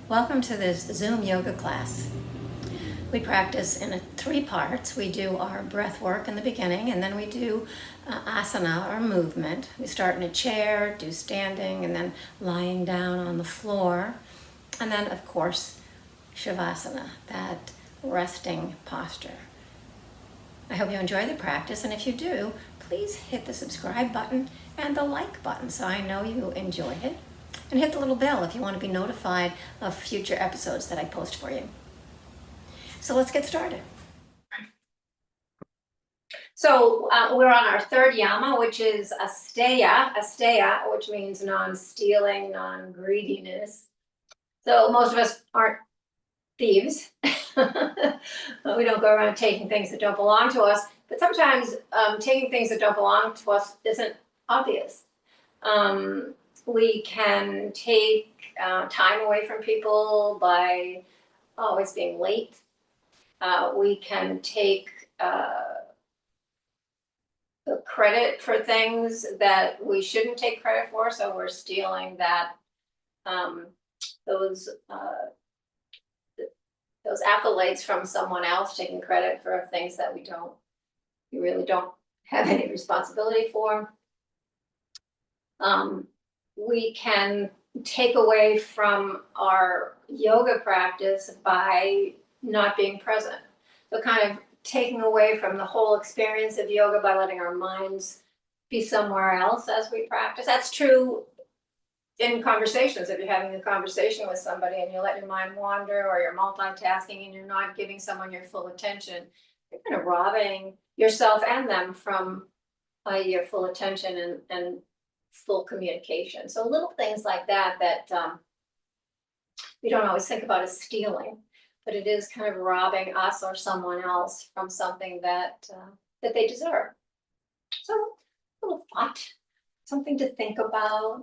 Welcome to this Zoom yoga class. We practice in 3 parts. We do our breath work in the beginning, and then we do asana, or movement. We start in a chair, do standing, and then lying down on the floor. And then, of course, shavasana, that resting posture. I hope you enjoy the practice, and if you do, please hit the subscribe button and the like button so I know you enjoyed it. And hit the little bell if you want to be notified of future episodes that I post for you. So let's get started. So we're on our third Yama, which is Esteya, which means non-stealing, non-greediness. So most of us aren't thieves. We don't go around taking things that don't belong to us, but sometimes taking things that don't belong to us isn't obvious. We can take time away from people by always being late. We can take the credit for things that we shouldn't take credit for, so we're stealing that those accolades from someone else, taking credit for things that we really don't have any responsibility for. We can take away from our yoga practice by not being present. So kind of taking away from the whole experience of yoga by letting our minds be somewhere else as we practice. That's true in conversations. If you're having a conversation with somebody and you let your mind wander, or you're multitasking and you're not giving someone your full attention, you're kind of robbing yourself and them from your full attention and full communication. So little things like that we don't always think about as stealing, but it is kind of robbing us or someone else from something that they deserve. So a little thought, something to think about.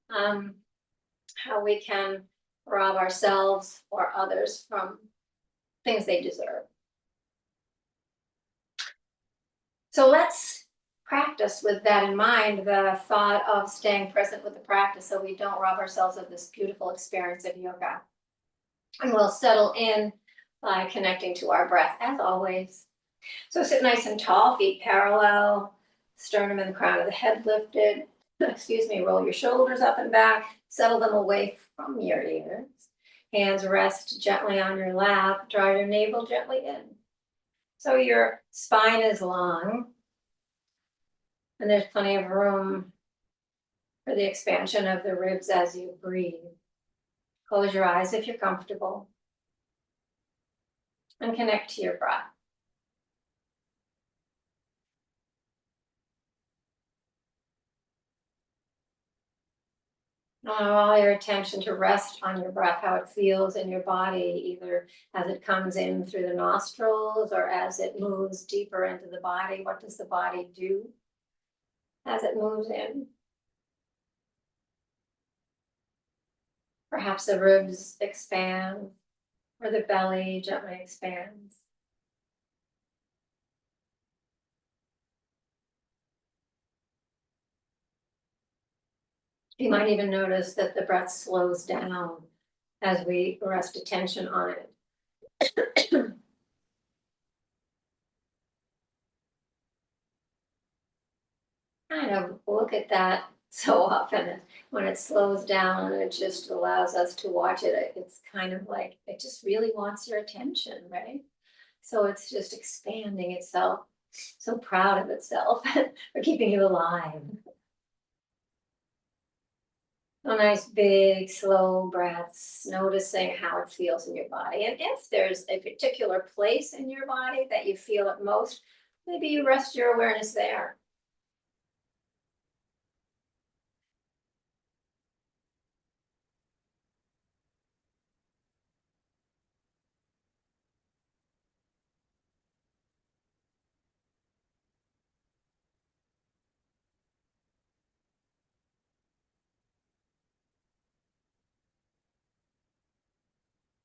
How we can rob ourselves or others from things they deserve. So let's practice with that in mind, the thought of staying present with the practice so we don't rob ourselves of this beautiful experience of yoga. And we'll settle in by connecting to our breath, as always. So sit nice and tall, feet parallel, sternum and the crown of the head lifted. Excuse me, roll your shoulders up and back, settle them away from your ears. Hands rest gently on your lap, draw your navel gently in. So your spine is long, and there's plenty of room for the expansion of the ribs as you breathe. Close your eyes if you're comfortable, and connect to your breath. Allow your attention to rest on your breath, how it feels in your body, either as it comes in through the nostrils or as it moves deeper into the body. What does the body do as it moves in? Perhaps the ribs expand, or the belly gently expands. You might even notice that the breath slows down as we rest attention on it. Kind of look at that so often when it slows down, and it just allows us to watch it. It's kind of like it just really wants your attention, right? So it's just expanding itself, so proud of itself for keeping you alive. A nice big slow breaths, noticing how it feels in your body. And if there's a particular place in your body that you feel it most, maybe you rest your awareness there.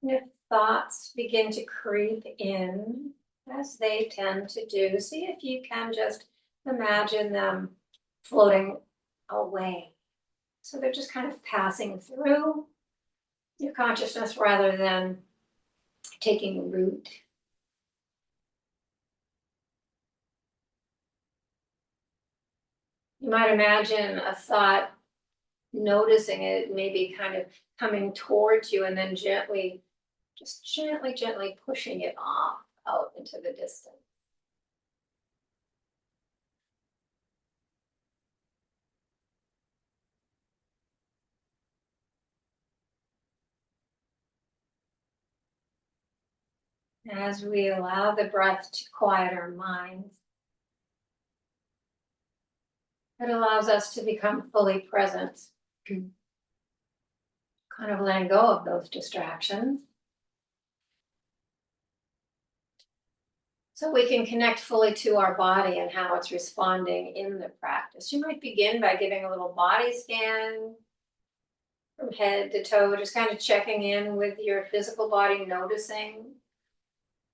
And if thoughts begin to creep in, as they tend to do, see if you can just imagine them floating away. So they're just kind of passing through. your consciousness rather than taking root. You might imagine a thought, noticing it, maybe kind of coming towards you, and then gently, just gently, gently pushing it off out into the distance. As we allow the breath to quiet our minds, it allows us to become fully present, kind of letting go of those distractions. So we can connect fully to our body and how it's responding in the practice. You might begin by giving a little body scan from head to toe, just kind of checking in with your physical body, noticing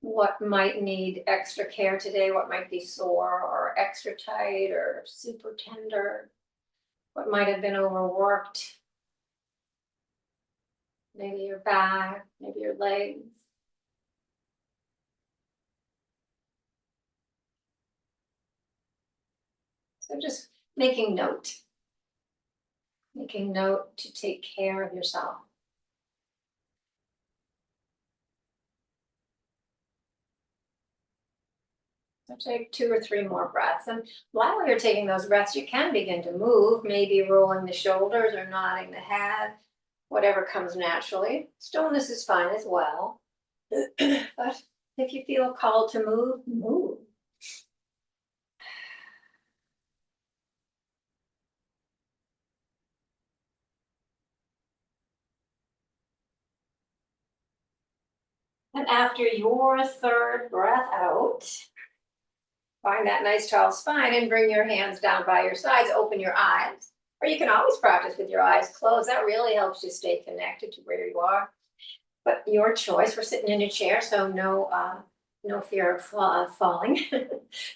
what might need extra care today, what might be sore or extra tight or super tender, what might have been overworked, maybe your back, maybe your legs. So just making note to take care of yourself. So take 2 or 3 more breaths. And while you're taking those breaths, you can begin to move, maybe rolling the shoulders or nodding the head, whatever comes naturally. Stillness is fine as well. But if you feel called to move, move. And after your 3rd breath out, find that nice tall spine and bring your hands down by your sides. Open your eyes. Or you can always practice with your eyes closed. That really helps you stay connected to where you are. But your choice. We're sitting in a chair, so no fear of falling.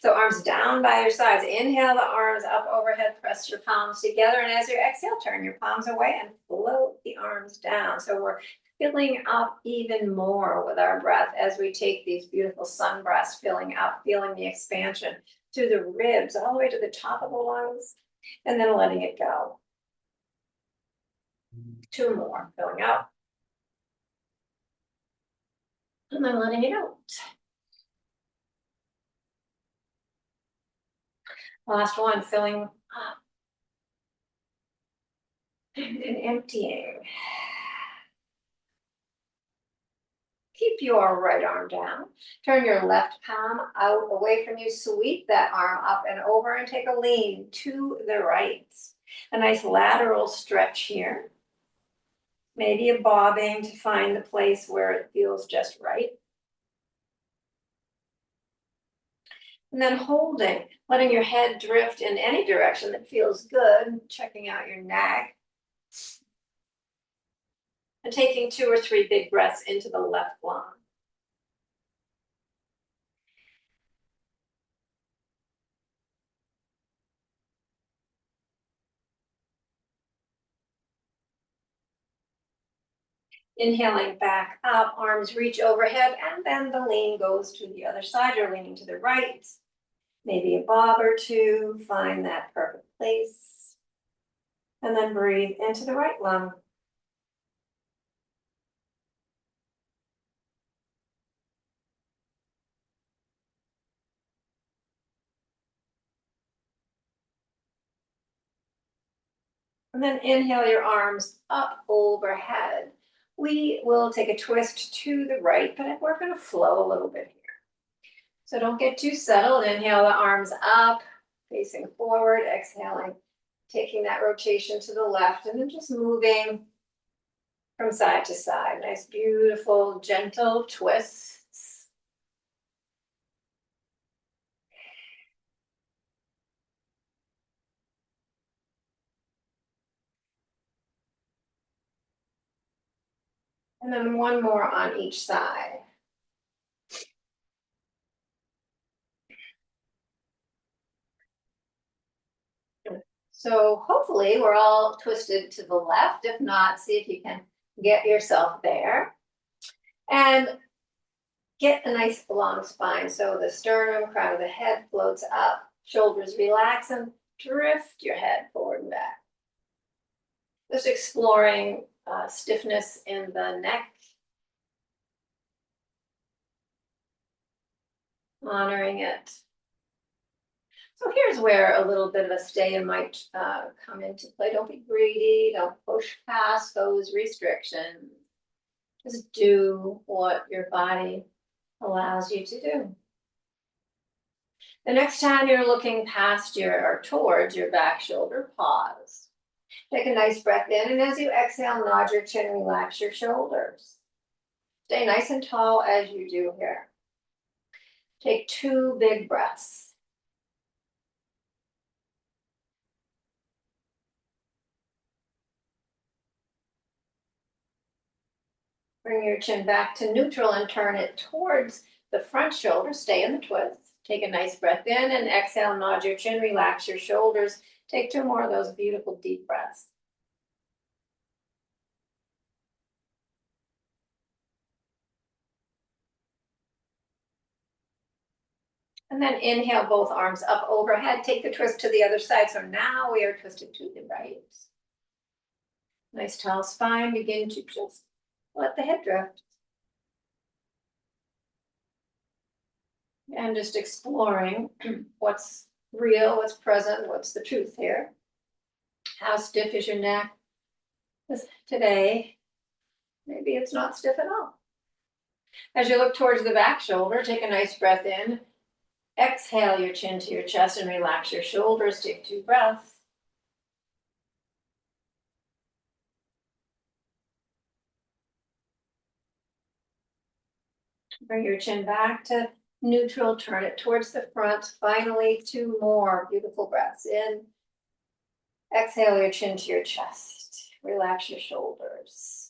So arms down by your sides. Inhale the arms up overhead. Press your palms together, and as you exhale, turn your palms away and float the arms down. So we're filling up even more with our breath as we take these beautiful sun breaths, filling up, feeling the expansion through the ribs all the way to the top of the lungs, and then letting it go. 2 more, filling up, and then letting it out. Last one, filling up and emptying. Keep your right arm down. Turn your left palm out away from you. Sweep that arm up and over and take a lean to the right. A nice lateral stretch here. Maybe a bobbing to find the place where it feels just right. And then holding, letting your head drift in any direction that feels good, checking out your neck. And taking 2 or 3 big breaths into the left lung. Inhaling back up, arms reach overhead, and then the lean goes to the other side. You're leaning to the right, maybe a bob or two, find that perfect place. And then breathe into the right lung. And then inhale your arms up overhead. We will take a twist to the right, but we're going to flow a little bit here. So don't get too settled. Inhale the arms up, facing forward, exhaling, taking that rotation to the left, and then just moving from side to side. Nice, beautiful, gentle twists. And then one more on each side. So hopefully we're all twisted to the left. If not, see if you can Get yourself there. And get a nice long spine. So the sternum, crown of the head floats up, shoulders relax, and drift your head forward and back. Just exploring stiffness in the neck, honoring it. So here's where a little bit of Esteya might come into play. Don't be greedy, don't push past those restrictions. Just do what your body allows you to do. The next time you're looking past or towards your back shoulder, pause. Take a nice breath in, and as you exhale, nod your chin, relax your shoulders. Stay nice and tall as you do here. Take 2 big breaths. Bring your chin back to neutral and turn it towards the front shoulder. Stay in the twist. Take a nice breath in and exhale, nod your chin, relax your shoulders. Take 2 more of those beautiful deep breaths. And then inhale both arms up overhead. Take the twist to the other side. So now we are twisted to the right. Nice tall spine. Begin to just let the head drift. And just exploring what's real, what's present, what's the truth here. How stiff is your neck today? Maybe it's not stiff at all. As you look towards the back shoulder, take a nice breath in. Exhale your chin to your chest and relax your shoulders. Take 2 breaths. Bring your chin back to neutral, turn it towards the front. Finally, 2 more beautiful breaths in. Exhale your chin to your chest. Relax your shoulders.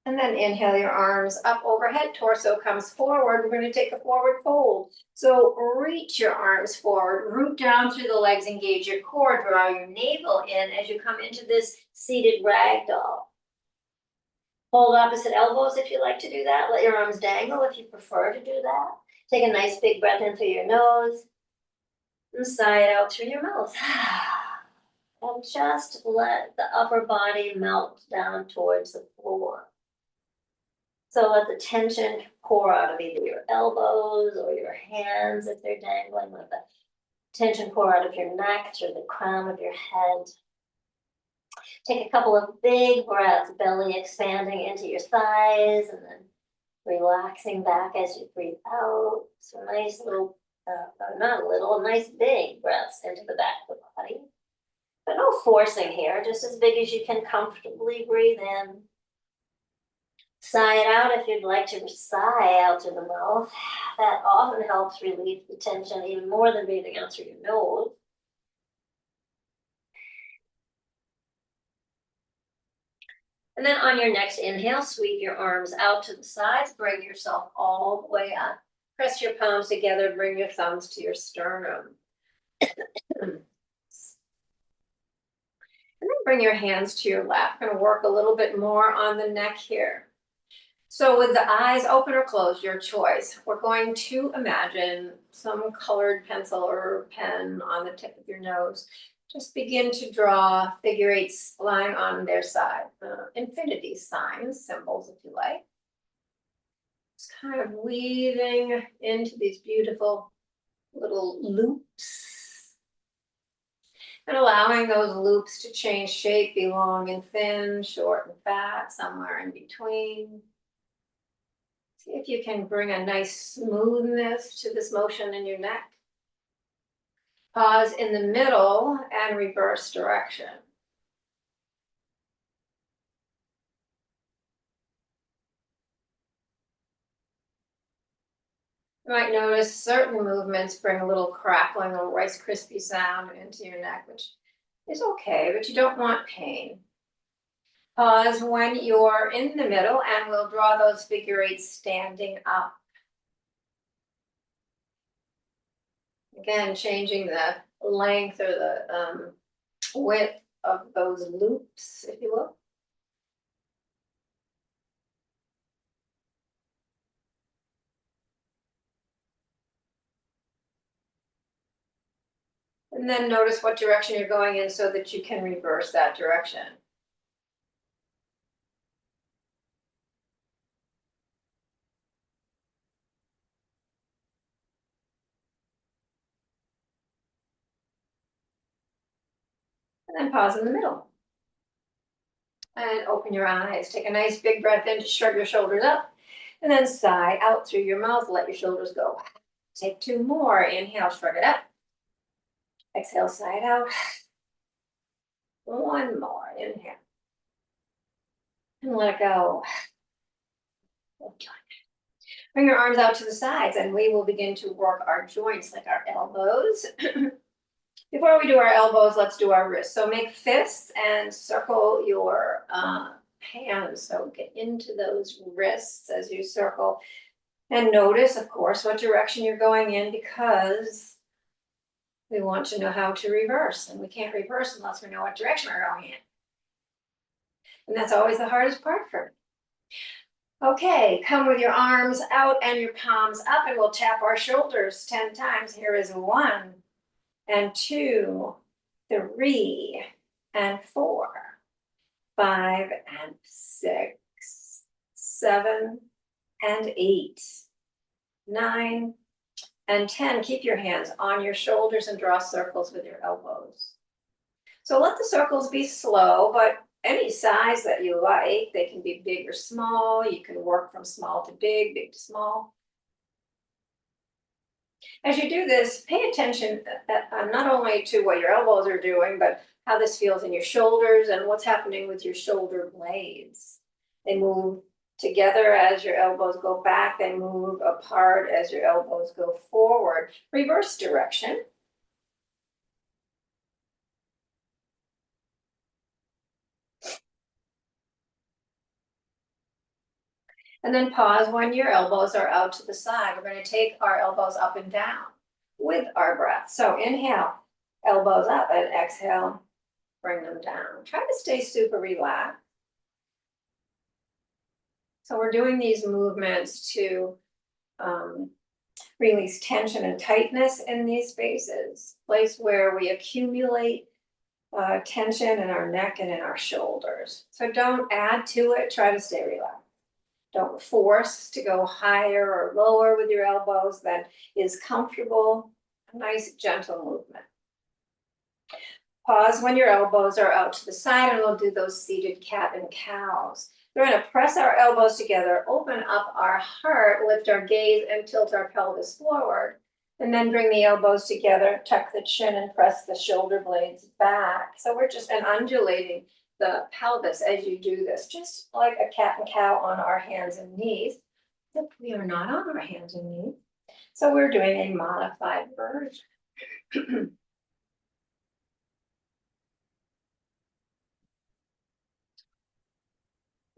And then inhale your arms up overhead, torso comes forward. We're going to take a forward fold. So reach your arms forward, root down through the legs, engage your core, draw your navel in as you come into this seated ragdoll. Hold opposite elbows if you like to do that. Let your arms dangle if you prefer to do that. Take a nice big breath in through your nose and sigh it out through your mouth. And just let the upper body melt down towards the floor. So let the tension pour out of either your elbows or your hands if they're dangling. Let the tension pour out of your neck through the crown of your head. Take a couple of big breaths, belly expanding into your thighs and then relaxing back as you breathe out. So nice little, not a little, nice big breaths into the back of the body. But no forcing here, just as big as you can comfortably breathe in. Sigh it out if you'd like to sigh out through the mouth. That often helps relieve the tension even more than breathing out through your nose. And then on your next inhale, sweep your arms out to the sides, bring yourself all the way up. Press your palms together, bring your thumbs to your sternum. And then bring your hands to your lap. We're going to work a little bit more on the neck here. So with the eyes open or closed, your choice, we're going to imagine some colored pencil or pen on the tip of your nose. Just begin to draw figure eights lying on their side, infinity signs, symbols if you like. Just kind of weaving into these beautiful little loops. And allowing those loops to change shape, be long and thin, short and fat, somewhere in between. See if you can bring a nice smoothness to this motion in your neck. Pause in the middle and reverse direction. You might notice certain movements bring a little crackling or Rice Krispie sound into your neck, which is okay, but you don't want pain. Pause when you're in the middle and we'll draw those figure eights standing up. Again, changing the length or the width of those loops, if you will. And then notice what direction you're going in so that you can reverse that direction. And then pause in the middle. And open your eyes. Take a nice big breath in to shrug your shoulders up. And then sigh out through your mouth. Let your shoulders go. Take 2 more. Inhale, shrug it up. Exhale, sigh it out. 1 more. Inhale. And let it go. Bring your arms out to the sides and we will begin to work our joints like our elbows. Before we do our elbows, let's do our wrists. So make fists and circle your hands. So get into those wrists as you circle. And notice, of course, what direction you're going in because we want to know how to reverse. And we can't reverse unless we know what direction we're going in. And that's always the hardest part for me. Okay, come with your arms out and your palms up and we'll tap our shoulders 10 times. Here is 1 and 2, 3 and 4, 5 and 6, 7 and 8, 9 and 10. Keep your hands on your shoulders and draw circles with your elbows. So let the circles be slow, but any size that you like. They can be big or small. You can work from small to big, big to small. As you do this, pay attention not only to what your elbows are doing, but how this feels in your shoulders and what's happening with your shoulder blades. They move together as your elbows go back. They move apart as your elbows go forward. Reverse direction. And then pause when your elbows are out to the side. We're going to take our elbows up and down with our breath. So inhale, elbows up, and exhale, bring them down. Try to stay super relaxed. So we're doing these movements to release tension and tightness in these spaces, place where we accumulate tension in our neck and in our shoulders. So don't add to it, try to stay relaxed. Don't force to go higher or lower with your elbows than is comfortable. A nice gentle movement. Pause when your elbows are out to the side and we'll do those seated cat and cows. We're going to press our elbows together, open up our heart, lift our gaze and tilt our pelvis forward. And then bring the elbows together, tuck the chin and press the shoulder blades back. So we're just undulating the pelvis as you do this, just like a cat and cow on our hands and knees. But we are not on our hands and knees. So we're doing a modified version.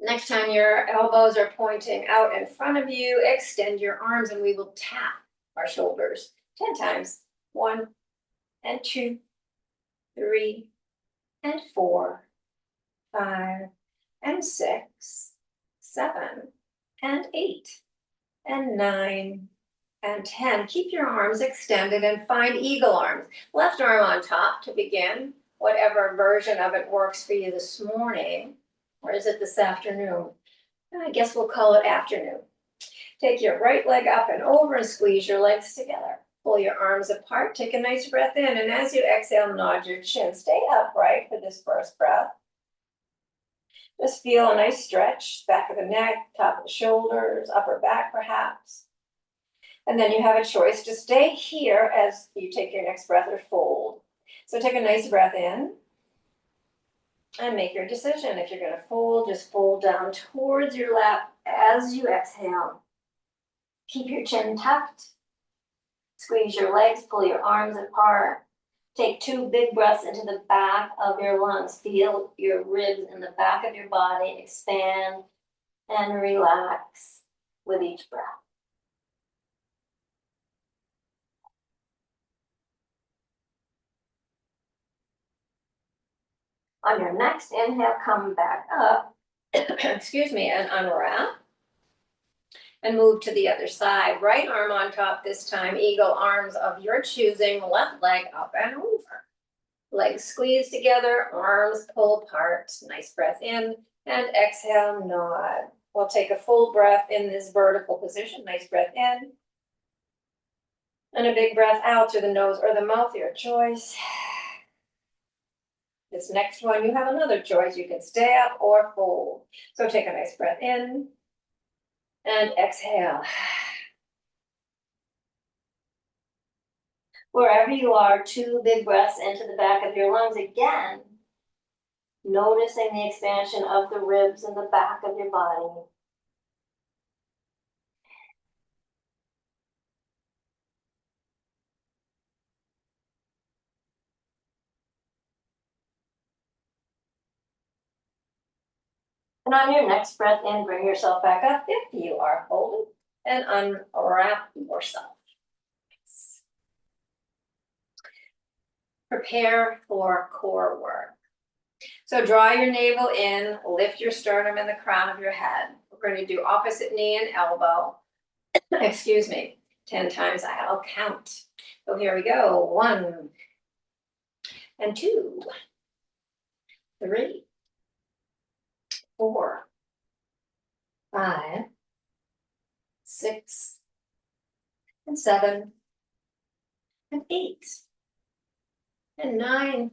Next time your elbows are pointing out in front of you, extend your arms and we will tap our shoulders 10 times. 1 and 2, 3 and 4, 5 and 6, 7 and 8 and 9 and 10. Keep your arms extended and find eagle arms. Left arm on top to begin, whatever version of it works for you this morning. Or is it this afternoon? I guess we'll call it afternoon. Take your right leg up and over and squeeze your legs together. Pull your arms apart, take a nice breath in, and as you exhale, nod your chin. Stay upright for this first breath. Just feel a nice stretch, back of the neck, top of the shoulders, upper back perhaps. And then you have a choice to stay here as you take your next breath or fold. So take a nice breath in. And make your decision. If you're going to fold, just fold down towards your lap as you exhale. Keep your chin tucked. Squeeze your legs, pull your arms apart. Take 2 big breaths into the back of your lungs. Feel your ribs in the back of your body expand and relax with each breath. On your next inhale, come back up, excuse me, and unwrap. And move to the other side. Right arm on top this time, eagle arms of your choosing, left leg up and over. Legs squeeze together, arms pull apart. Nice breath in, and exhale, nod. We'll take a full breath in this vertical position. Nice breath in. And a big breath out through the nose or the mouth, your choice. This next one, you have another choice. You can stay up or fold. So take a nice breath in and exhale. Wherever you are, 2 big breaths into the back of your lungs again. Noticing the expansion of the ribs and the back of your body. And on your next breath in, bring yourself back up if you are folded and unwrap yourself. Prepare for core work. So draw your navel in, lift your sternum and the crown of your head. We're going to do opposite knee and elbow. Excuse me, 10 times. I'll count. So here we go. 1 and 2, 3, 4, 5, 6, and 7, and 8, and 9.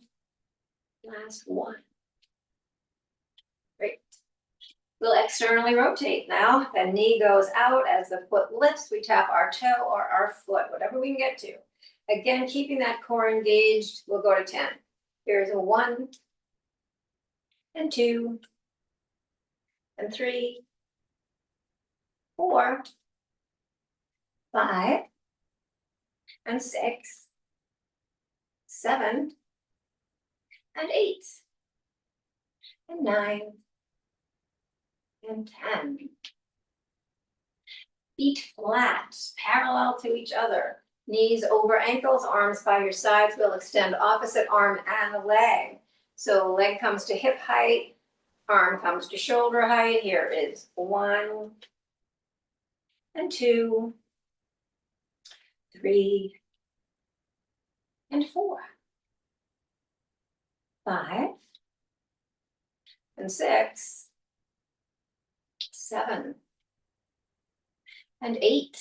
Last one. Great. We'll externally rotate now. The knee goes out as the foot lifts. We tap our toe or our foot, whatever we can get to. Again, keeping that core engaged, we'll go to 10. Here's a 1, and 2, and 3, 4, 5, and 6, 7, and 8, and 9, and 10. Feet flat, parallel to each other. Knees over ankles, arms by your sides. We'll extend opposite arm and leg. So leg comes to hip height, arm comes to shoulder height. Here is 1, and 2, 3, and 4, 5, and 6, 7, and 8,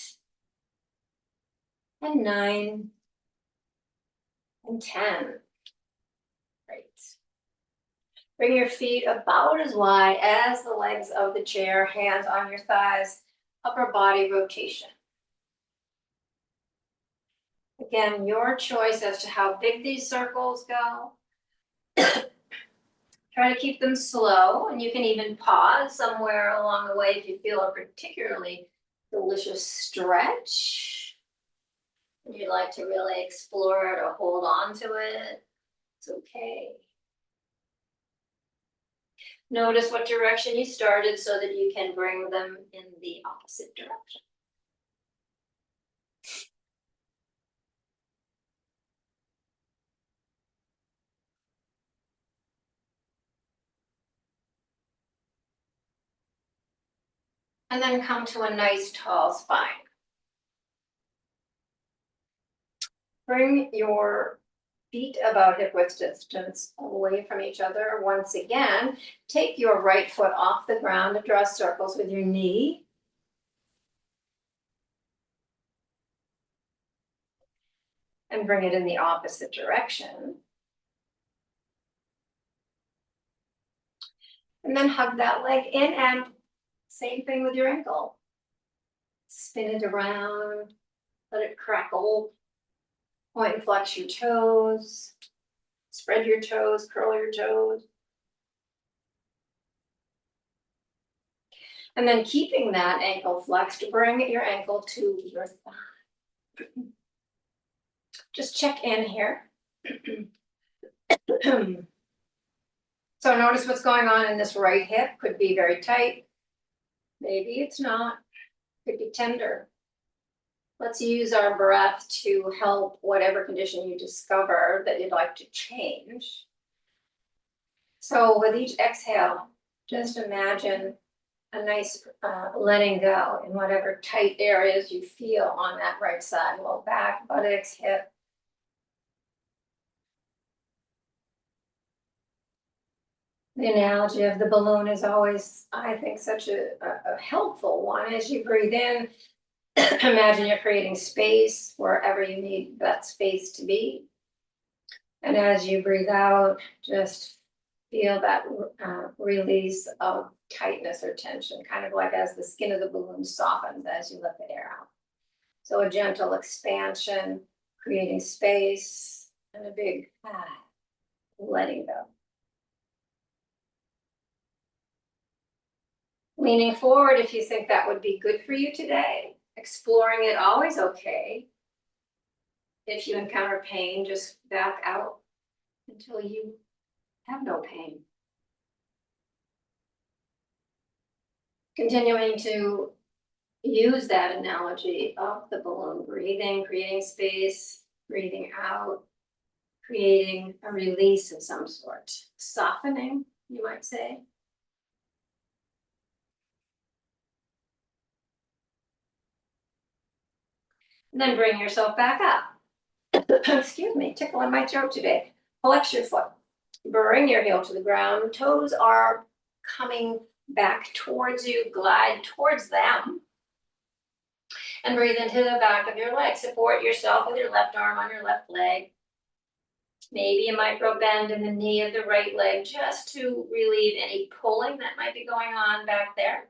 and 9, and 10. Great. Bring your feet about as wide as the legs of the chair, hands on your thighs, upper body rotation. Again, your choice as to how big these circles go. Try to keep them slow, and you can even pause somewhere along the way if you feel a particularly delicious stretch. And you'd like to really explore it or hold on to it, it's okay. Notice what direction you started so that you can bring them in the opposite direction. And then come to a nice tall spine. Bring your feet about hip width distance away from each other. Once again, take your right foot off the ground and draw circles with your knee. And bring it in the opposite direction. And then hug that leg in, and same thing with your ankle. Spin it around, let it crackle. Point and flex your toes. Spread your toes, curl your toes. And then keeping that ankle flexed, bring your ankle to your thigh. Just check in here. So notice what's going on in this right hip. Could be very tight. Maybe it's not. Could be tender. Let's use our breath to help whatever condition you discover that you'd like to change. So with each exhale, just imagine a nice letting go in whatever tight areas you feel on that right side, low back, buttocks, hip. The analogy of the balloon is always, I think, such a helpful one. As you breathe in, imagine you're creating space wherever you need that space to be. And as you breathe out, just feel that release of tightness or tension, kind of like as the skin of the balloon softens as you let the air out. So a gentle expansion, creating space, and a big letting go. Leaning forward if you think that would be good for you today. Exploring it, always okay. If you encounter pain, just back out until you have no pain. Continuing to use that analogy of the balloon, breathing, creating space, breathing out, creating a release of some sort, softening, you might say. And then bring yourself back up. Excuse me, tickle in my throat today. Flex your foot. Bring your heel to the ground. Toes are coming back towards you. Glide towards them. And breathe into the back of your leg. Support yourself with your left arm on your left leg. Maybe a micro bend in the knee of the right leg just to relieve any pulling that might be going on back there.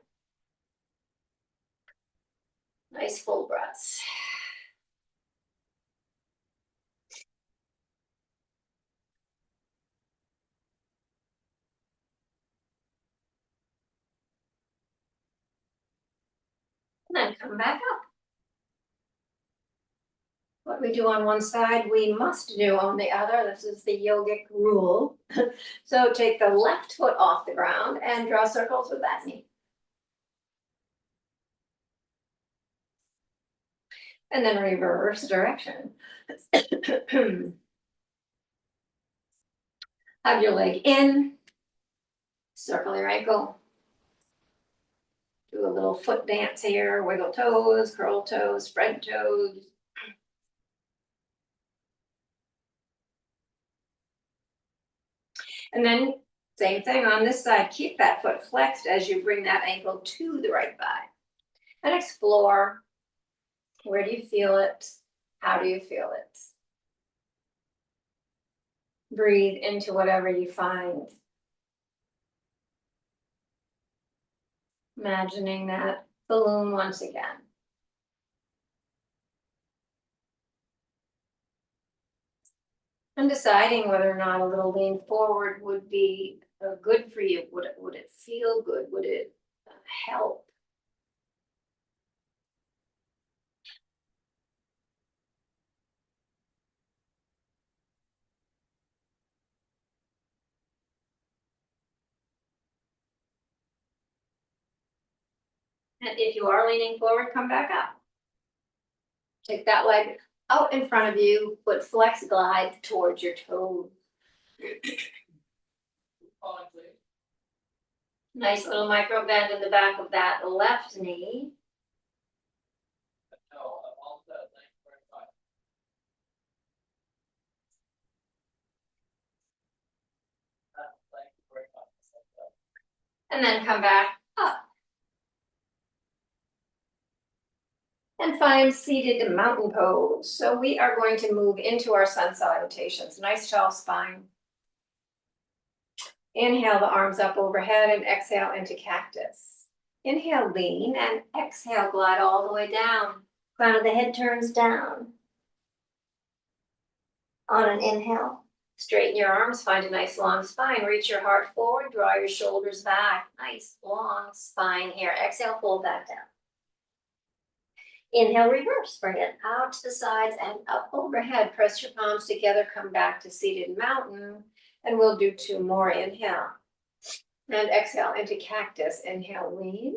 Nice full breaths. And then come back up. What we do on one side, we must do on the other. This is the yogic rule. So take the left foot off the ground and draw circles with that knee. And then reverse direction. Have your leg in, circle your ankle. Do a little foot dance here, wiggle toes, curl toes, spread toes. And then same thing on this side, keep that foot flexed as you bring that ankle to the right thigh. And explore, where do you feel it? How do you feel it? Breathe into whatever you find. Imagining that balloon once again. And deciding whether or not a little lean forward would be good for you. Would it feel good? Would it help? And if you are leaning forward, come back up. Take that leg out in front of you, but flex glide towards your toes. Nice little micro bend in the back of that left knee. And then come back up. And find seated mountain pose. So we are going to move into our sun salutations. Nice tall spine. Inhale the arms up overhead and exhale into cactus. Inhale, lean, and exhale, glide all the way down. Crown of the head turns down. On an inhale, straighten your arms, find a nice long spine. Reach your heart forward, draw your shoulders back. Nice long spine here. Exhale, fold that down. Inhale, reverse, bring it out to the sides and up overhead. Press your palms together, come back to seated mountain, and we'll do 2 more. Inhale, and exhale into cactus. Inhale, lean,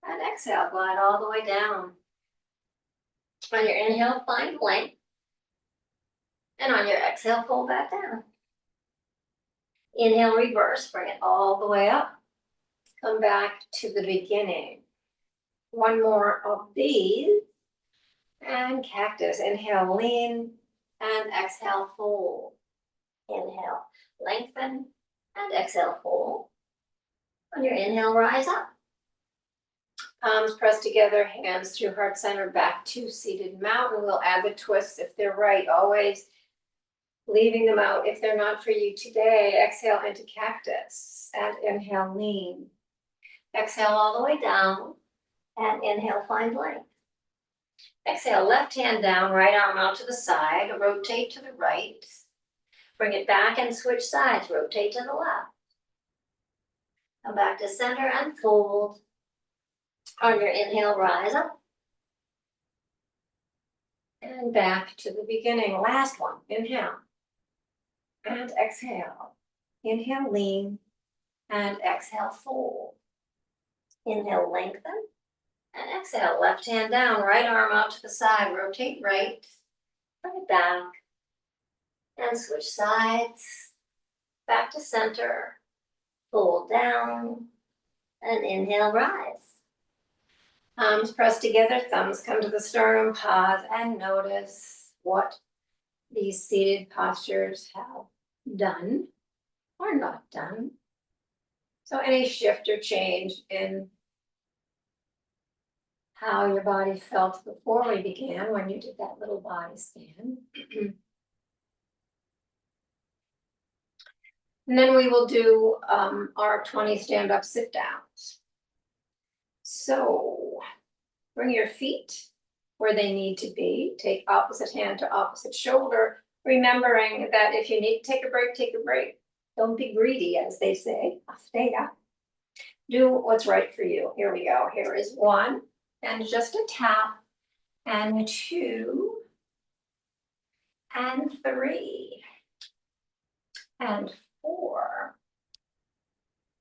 and exhale, glide all the way down. On your inhale, find plank, and on your exhale, fold back down. Inhale, reverse, bring it all the way up. Come back to the beginning. One more of these. And cactus. Inhale, lean, and exhale, fold. Inhale, lengthen, and exhale, fold. On your inhale, rise up. Palms pressed together, hands through heart center, back to seated mountain. We'll add the twists if they're right, always leaving them out if they're not for you today. Exhale into cactus, and inhale, lean. Exhale all the way down, and inhale, find length. Exhale, left hand down, right arm out to the side, rotate to the right. Bring it back and switch sides, rotate to the left. Come back to center and fold. On your inhale, rise up. And back to the beginning, last one, inhale. And exhale. Inhale, lean, and exhale, fold. Inhale, lengthen, and exhale, left hand down, right arm out to the side, rotate right, bring it back, and switch sides, back to center, fold down, and inhale, rise. Palms pressed together, thumbs come to the sternum, pause, and notice what these seated postures have done or not done. So any shift or change in how your body felt before we began when you did that little body scan. And then we will do our 20 stand-up sit downs. So bring your feet where they need to be. Take opposite hand to opposite shoulder, remembering that if you need to take a break, take a break. Don't be greedy, as they say. Esteya. Do what's right for you. Here we go. Here is one, and just a tap, and two, and three, and four,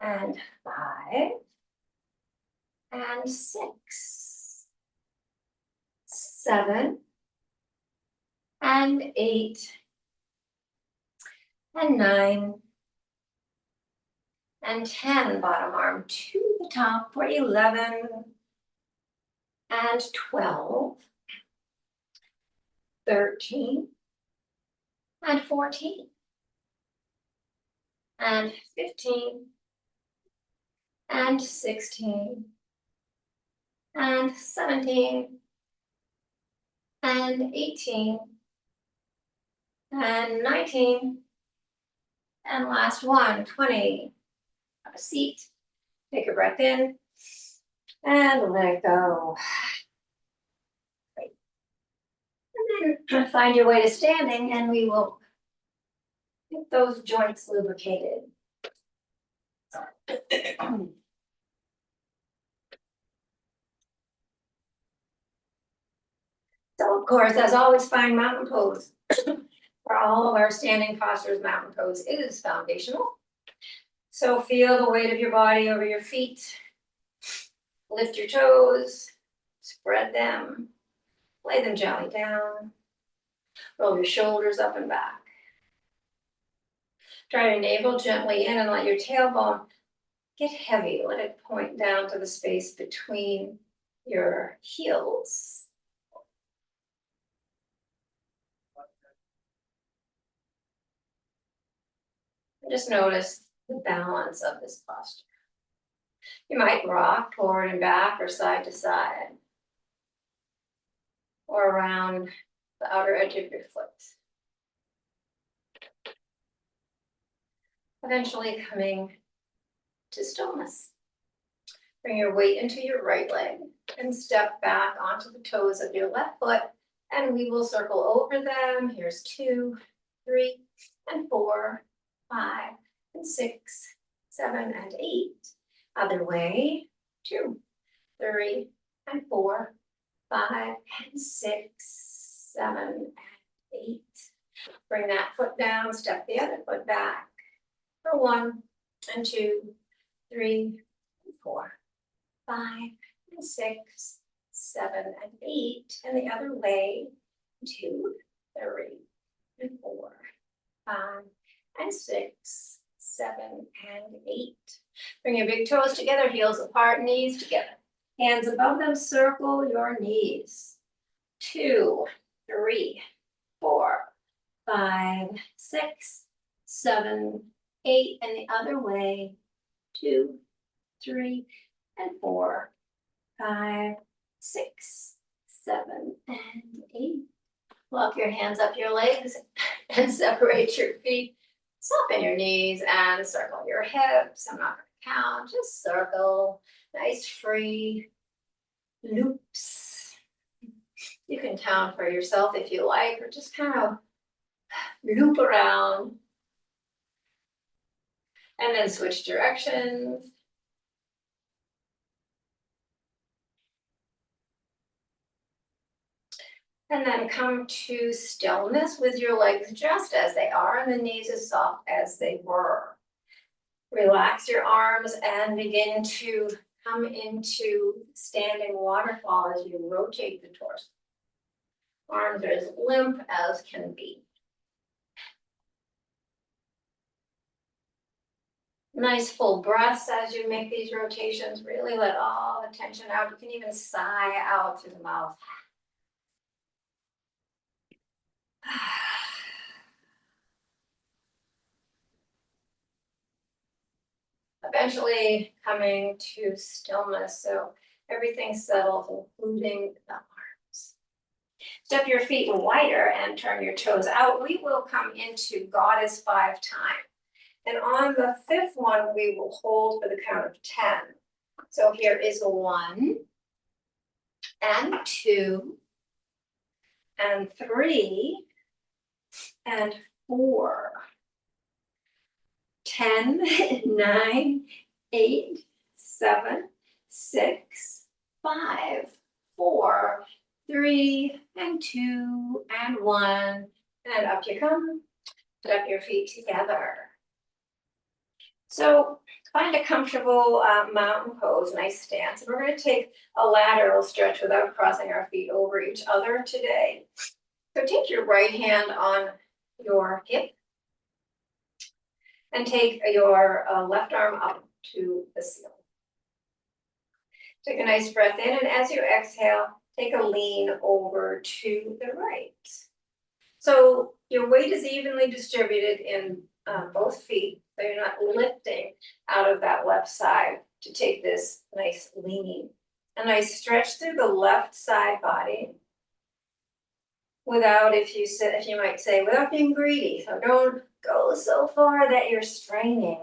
and five, and six, seven, and eight, and nine, and 10, bottom arm to the top for 11, and 12, 13, and 14, and 15, and 16, and 17, and 18, and 19, and last one, 20. Have a seat, take a breath in, and let it go. Great. And then find your way to standing, and we will get those joints lubricated. So of course, as always, find mountain pose. For all of our standing postures, mountain pose is foundational. So feel the weight of your body over your feet. Lift your toes, spread them, lay them gently down. Roll your shoulders up and back. Try to navel gently in and let your tailbone get heavy. Let it point down to the space between your heels. Just notice the balance of this posture. You might rock forward and back or side to side, or around the outer edge of your foot. Eventually coming to stillness. Bring your weight into your right leg and step back onto the toes of your left foot, and we will circle over them. Here's 2, 3, and 4, 5, and 6, 7, and 8. Other way, 2, 3, and 4, 5, and 6, 7, and 8. Bring that foot down, step the other foot back for 1, and 2, 3, and 4, 5, and 6, 7, and 8. And the other way, 2, 3, and 4, 5, and 6, 7, Bring your big toes together, heels apart, knees together. Hands above them, circle your knees. 2, 3, 4, 5, 6, 7, 8, and the other way. 2, 3, and 4, 5, 6, 7, and 8. Walk your hands up your legs and separate your feet. Soften your knees and circle your hips. I'm not going to count, just circle. Nice free loops. You can count for yourself if you like, or just kind of loop around. And then switch directions. And then come to stillness with your legs just as they are and the knees as soft as they were. Relax your arms and begin to come into standing waterfall as you rotate the torso. Arms are as limp as can be. Nice full breaths as you make these rotations. Really let all the tension out. You can even sigh out through the mouth. Eventually coming to stillness, so everything settles, including the arms. Step your feet wider and turn your toes out. We will come into God is 5 times. And on the 5th one, we will hold for the count of 10. So here is 1, and 2, and 3, and 4. 10, 9, 8, 7, 6, 5, 4, 3, and 2, and 1. And up you come. Put up your feet together. So find a comfortable mountain pose, nice stance. And we're going to take a lateral stretch without crossing our feet over each other today. So take your right hand on your hip and take your left arm up to the ceiling. Take a nice breath in, and as you exhale, take a lean over to the right. So your weight is evenly distributed in both feet, so you're not lifting out of that left side to take this nice lean. A nice stretch through the left side body without, if you might say, without being greedy. So don't go so far that you're straining.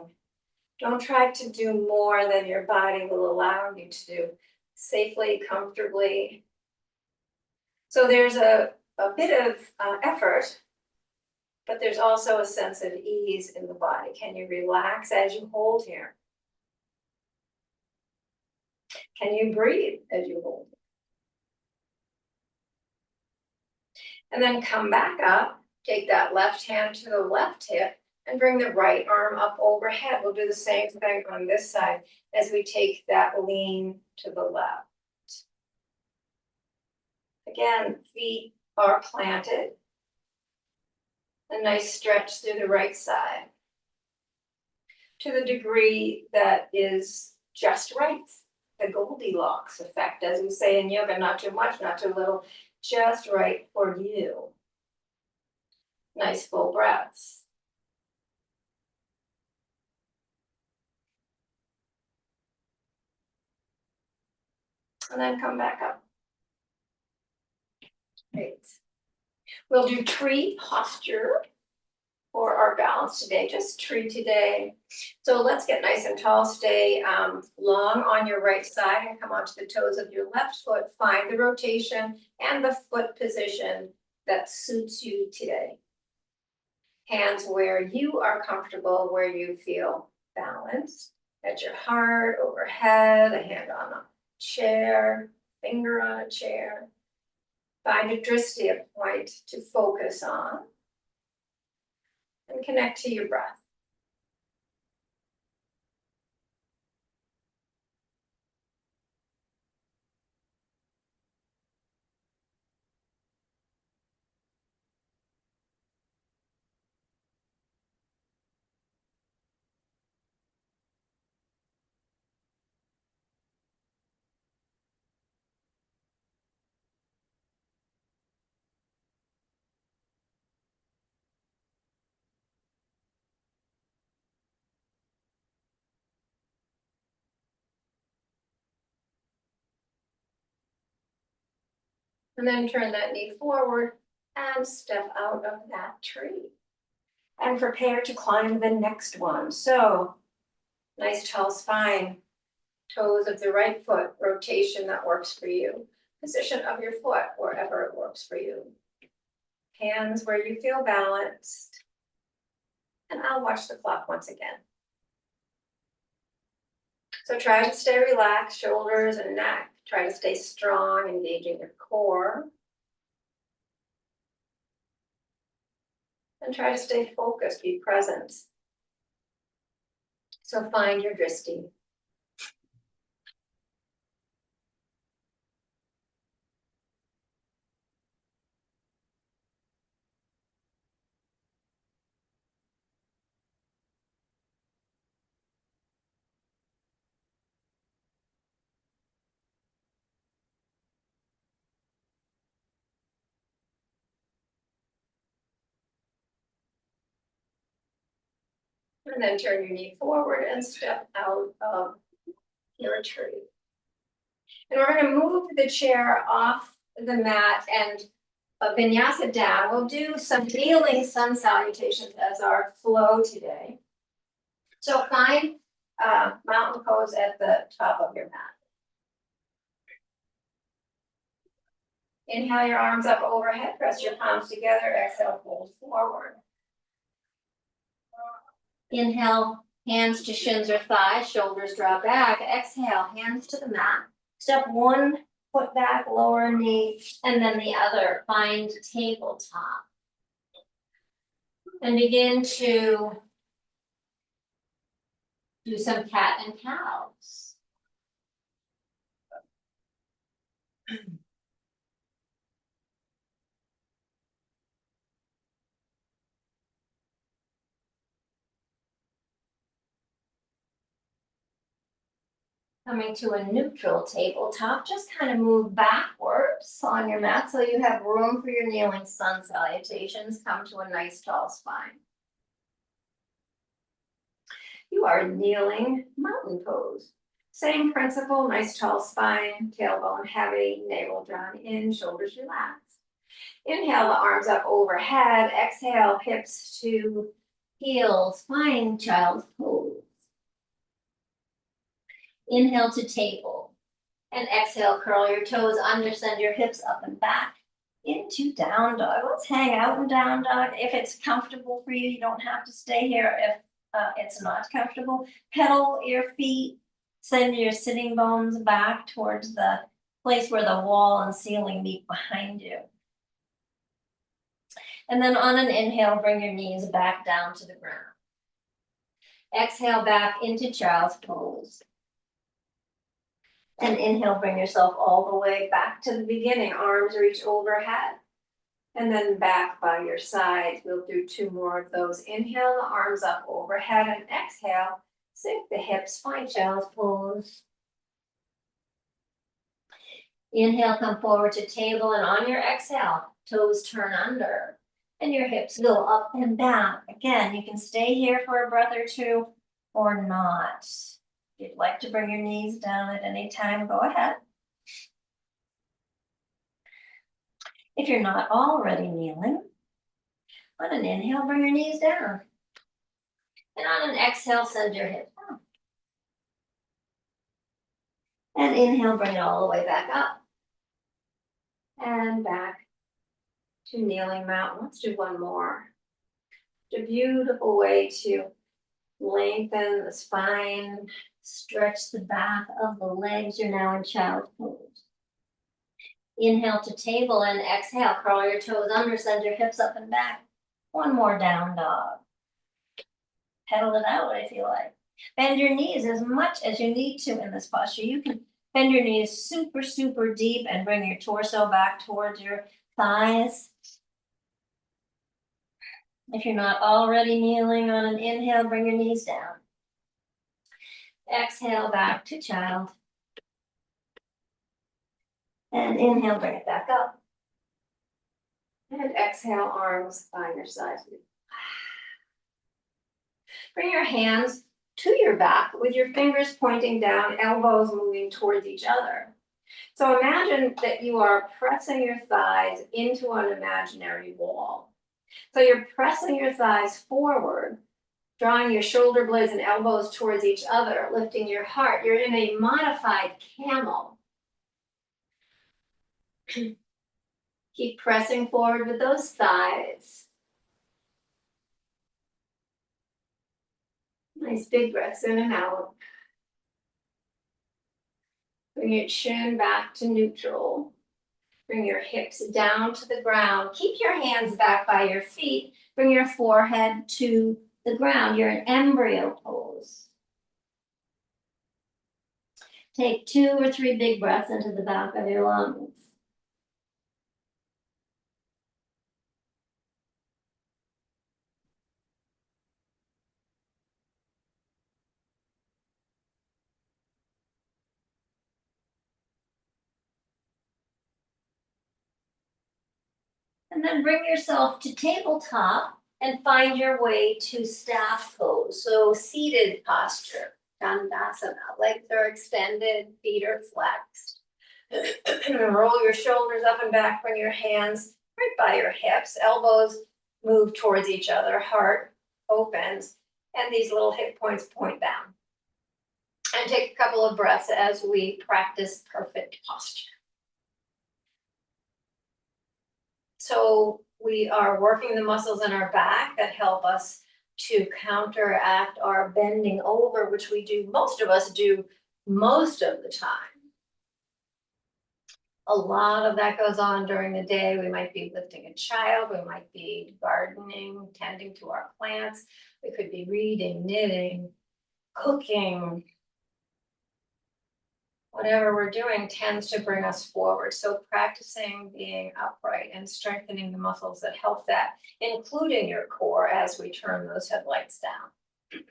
Don't try to do more than your body will allow you to do safely, comfortably. So there's a bit of effort, but there's also a sense of ease in the body. Can you relax as you hold here? Can you breathe as you hold? And then come back up, take that left hand to the left hip, and bring the right arm up overhead. We'll do the same thing on this side as we take that lean to the left. Again, feet are planted. A nice stretch through the right side to the degree that is just right. The Goldilocks effect, as we say in yoga, not too much, not too little, just right for you. Nice full breaths. And then come back up. Great. We'll do tree posture for our balance today, just tree today. So let's get nice and tall, stay long on your right side and come onto the toes of your left foot. Find the rotation and the foot position that suits you today. Hands where you are comfortable, where you feel balanced. At your heart, overhead, a hand on a chair, finger on a chair. Find a drishti, a point to focus on. And connect to your breath. And then turn that knee forward and step out of that tree. And prepare to climb the next one. So, nice tall spine, toes of the right foot, rotation that works for you. Position of your foot wherever it works for you. Hands where you feel balanced. And I'll watch the clock once again. So try to stay relaxed, shoulders and neck. Try to stay strong, engaging your core. And try to stay focused, be present. So find your drishti. And then turn your knee forward and step out of your tree. And we're going to move the chair off the mat and vinyasa down. We'll do some kneeling sun salutations as our flow today. So find mountain pose at the top of your mat. Inhale your arms up overhead, press your palms together, exhale, fold forward. Inhale, hands to shins or thighs, shoulders draw back. Exhale, hands to the mat. Step one foot back, lower knee, and then the other. Find tabletop. And begin to do some cat and cows. Coming to a neutral tabletop, just kind of move backwards on your mat so you have room for your kneeling sun salutations. Come to a nice tall spine. You are kneeling mountain pose. Same principle, nice tall spine, tailbone heavy, navel drawn in, shoulders relaxed. Inhale the arms up overhead, exhale hips to heels, find child's pose. Inhale to table and exhale, curl your toes under, send your hips up and back into down dog. Let's hang out in down dog. If it's comfortable for you, you don't have to stay here if it's not comfortable. Pedal your feet, send your sitting bones back towards the place where the wall and ceiling meet behind you. And then on an inhale, bring your knees back down to the ground. Exhale back into child's pose. And inhale, bring yourself all the way back to the beginning. Arms reach overhead. And then back by your sides. We'll do two more of those. Inhale, the arms up overhead, and exhale, sink the hips, find child's pose. Inhale, come forward to table, and on your exhale, toes turn under. And your hips go up and down. Again, you can stay here for a breath or two or not. If you'd like to bring your knees down at any time, go ahead. If you're not already kneeling, on an inhale, bring your knees down. And on an exhale, send your hips down. And inhale, bring it all the way back up. And back to kneeling mountain. Let's do one more. It's a beautiful way to lengthen the spine, stretch the back of the legs. You're now in child's pose. Inhale to table and exhale, curl your toes under, send your hips up and back. One more down dog. Pedal it out if you like. Bend your knees as much as you need to in this posture. You can bend your knees super, super deep and bring your torso back towards your thighs. If you're not already kneeling, on an inhale, bring your knees down. Exhale back to child. And inhale, bring it back up. And exhale, arms by your sides. Bring your hands to your back with your fingers pointing down, elbows moving towards each other. So imagine that you are pressing your thighs into an imaginary wall. So you're pressing your thighs forward, drawing your shoulder blades and elbows towards each other, lifting your heart. You're in a modified camel. Keep pressing forward with those thighs. Nice big breaths in and out. Bring your chin back to neutral. Bring your hips down to the ground. Keep your hands back by your feet. Bring your forehead to the ground. You're in embryo pose. Take 2 or 3 big breaths into the back of your lungs. And then bring yourself to tabletop and find your way to staff pose. So seated posture, Dandasana. Legs are extended, feet are flexed. Roll your shoulders up and back, bring your hands right by your hips, elbows move towards each other, heart opens, and these little hip points point down. And take a couple of breaths as we practice perfect posture. So we are working the muscles in our back that help us to counteract our bending over, which we do, most of us do most of the time. A lot of that goes on during the day. We might be lifting a child, we might be gardening, tending to our plants, we could be reading, knitting, cooking. Whatever we're doing tends to bring us forward. So practicing being upright and strengthening the muscles that help that, including your core as we turn those headlights down.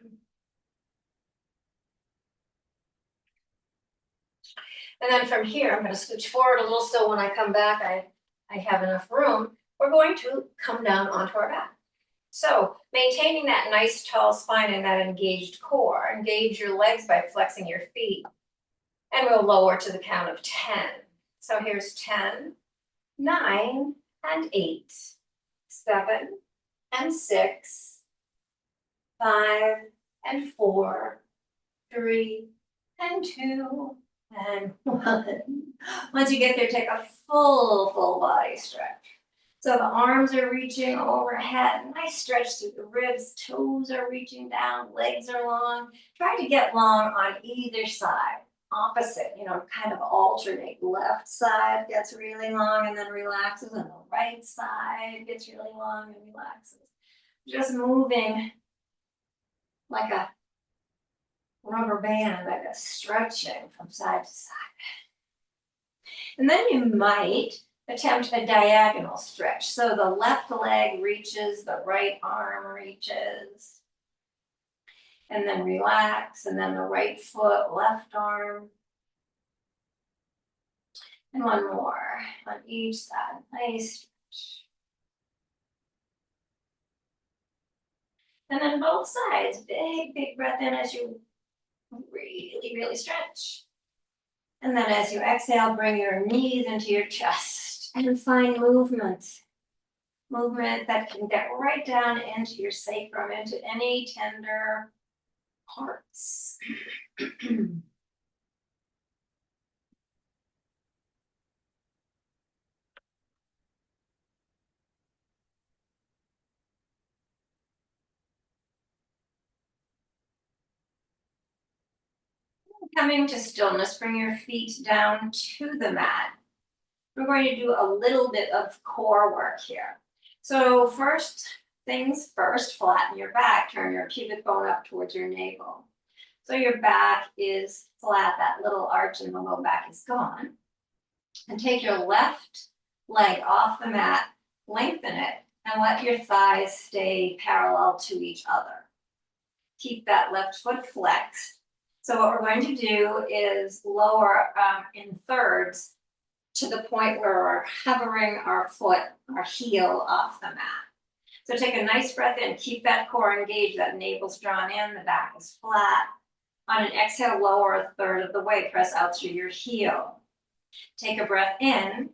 And then from here, I'm going to scooch forward a little so when I come back, I have enough room. We're going to come down onto our back. So maintaining that nice tall spine and that engaged core, engage your legs by flexing your feet. And we'll lower to the count of 10. So here's 10, 9, and 8, 7, and 6, 5, and 4, 3, and 2, and 1. Once you get there, take a full body stretch. So the arms are reaching overhead, nice stretch through the ribs, toes are reaching down, legs are long. Try to get long on either side. Opposite, kind of alternate. Left side gets really long and then relaxes, and the right side gets really long and relaxes. Just moving like a rubber band, like a stretching from side to side. And then you might attempt a diagonal stretch. So the left leg reaches, the right arm reaches. And then relax, and then the right foot, left arm. And one more on each side, nice stretch. And then both sides, big breath in as you really stretch. And then as you exhale, bring your knees into your chest and find movement that can get right down into your sacrum, into any tender parts. Coming to stillness, bring your feet down to the mat. We're going to do a little bit of core work here. So first things first, flatten your back, turn your pubic bone up towards your navel. So your back is flat, that little arch in the low back is gone. And take your left leg off the mat, lengthen it, and let your thighs stay parallel to each other. Keep that left foot flexed. So what we're going to do is lower in thirds to the point where we're hovering our foot, our heel off the mat. So take a nice breath in, keep that core engaged, that navel's drawn in, the back is flat. On an exhale, lower a third of the way, press out through your heel. Take a breath in